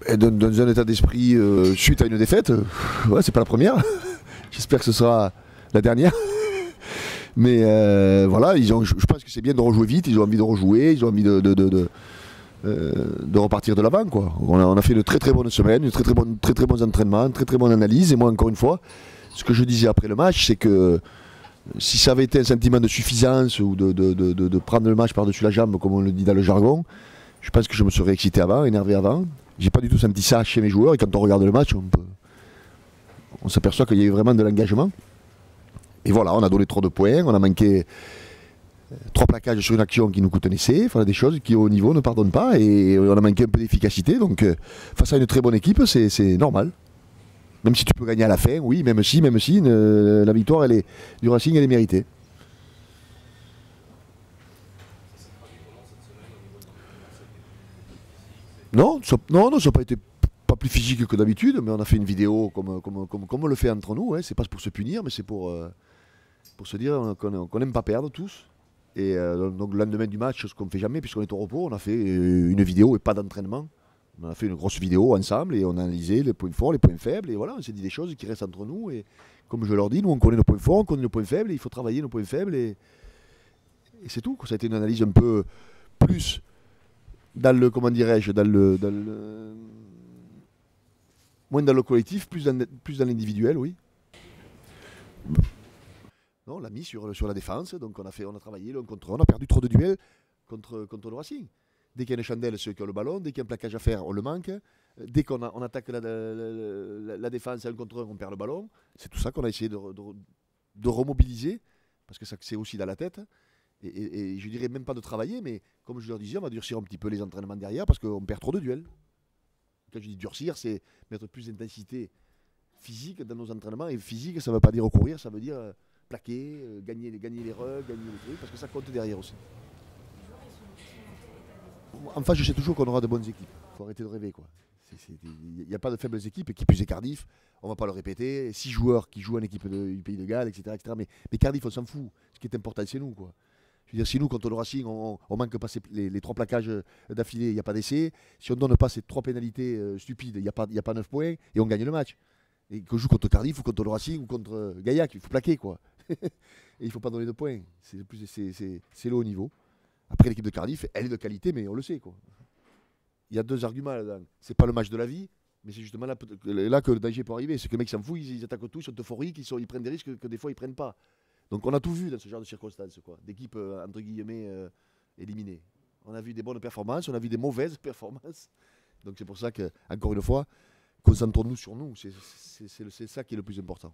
Et dans un état d'esprit suite à une défaite, ouais, c'est pas la première. J'espère que ce sera la dernière. Mais voilà, je pense que c'est bien de rejouer vite, ils ont envie de rejouer, ils ont envie de repartir de l'avant, quoi. On a fait une très très bonne semaine, très très bons entraînements, une très très bonne analyse. Et moi, encore une fois, ce que je disais après le match, c'est que si ça avait été un sentiment de suffisance ou de prendre le match par-dessus la jambe, comme on le dit dans le jargon, je pense que je me serais excité avant, énervé avant. J'ai pas du tout senti ça chez mes joueurs. Et quand on regarde le match, on s'aperçoit qu'il y a eu vraiment de l'engagement. Et voilà, on a donné trop de points, on a manqué 3 plaquages sur une action qui nous coûte un essai, enfin, des choses qui au niveau ne pardonnent pas, et on a manqué un peu d'efficacité. Donc face à une très bonne équipe, c'est normal. Même si tu peux gagner à la fin, oui, même si la victoire du Racing, elle est méritée. Non, ça n'a pas été pas plus physique que d'habitude, mais on a fait une vidéo comme on le fait entre nous. Hein. C'est pas pour se punir, mais c'est pour se dire qu'on n'aime pas perdre tous. Et donc le lendemain du match, ce qu'on ne fait jamais, puisqu'on est au repos, on a fait une vidéo et pas d'entraînement. On a fait une grosse vidéo ensemble et on a analysé les points forts, les points faibles. Et voilà, on s'est dit des choses qui restent entre nous. Et comme je leur dis, nous on connaît nos points forts, on connaît nos points faibles, et il faut travailler nos points faibles. Et c'est tout. Ça a été une analyse un peu plus dans le, comment dirais-je, moins dans le collectif, plus dans l'individuel, oui. Non, on l'a mis sur la défense, donc on a travaillé l'un contre un, on a perdu trop de duels contre le Racing. Dès qu'il y a une chandelle, ceux qui ont le ballon, dès qu'il y a un plaquage à faire, on le manque. Dès on attaque la défense un contre un, on perd le ballon. C'est tout ça qu'on a essayé de remobiliser, parce que ça c'est aussi dans la tête. Et je dirais même pas de travailler, mais comme je leur disais, on va durcir un petit peu les entraînements derrière, parce qu'on perd trop de duels. Quand je dis durcir, c'est mettre plus d'intensité physique dans nos entraînements. Et physique, ça ne veut pas dire recourir, ça veut dire plaquer, gagner les rugs, gagner les trucs, parce que ça compte derrière aussi. En face, je sais toujours qu'on aura de bonnes équipes. Il faut arrêter de rêver, quoi. Il n'y a pas de faibles équipes, et qui plus est Cardiff, on ne va pas le répéter. 6 joueurs qui jouent en équipe du Pays de Galles, etc. etc. Mais Cardiff, on s'en fout. Ce qui est important, c'est nous, quoi. Je veux dire, si nous, contre le Racing, on manque pas les 3 plaquages d'affilée, il n'y a pas d'essai. Si on ne donne pas ces 3 pénalités stupides, il n'y a pas 9 points, et on gagne le match. Et qu'on joue contre Cardiff ou contre le Racing ou contre Gaillac, il faut plaquer, quoi. Et il ne faut pas donner de points. C'est le haut niveau. Après, l'équipe de Cardiff, elle est de qualité, mais on le sait, quoi. Il y a 2 arguments là-dedans. C'est pas le match de la vie, mais c'est justement là que le danger peut arriver. C'est que les mecs s'en foutent, ils attaquent tout, ils sont euphoriques, ils prennent des risques que des fois ils prennent pas. Donc on a tout vu dans ce genre de circonstances, quoi. D'équipes entre guillemets éliminées. On a vu des bonnes performances, on a vu des mauvaises performances. Donc c'est pour ça que, encore une fois, concentrons-nous sur nous. C'est ça qui est le plus important.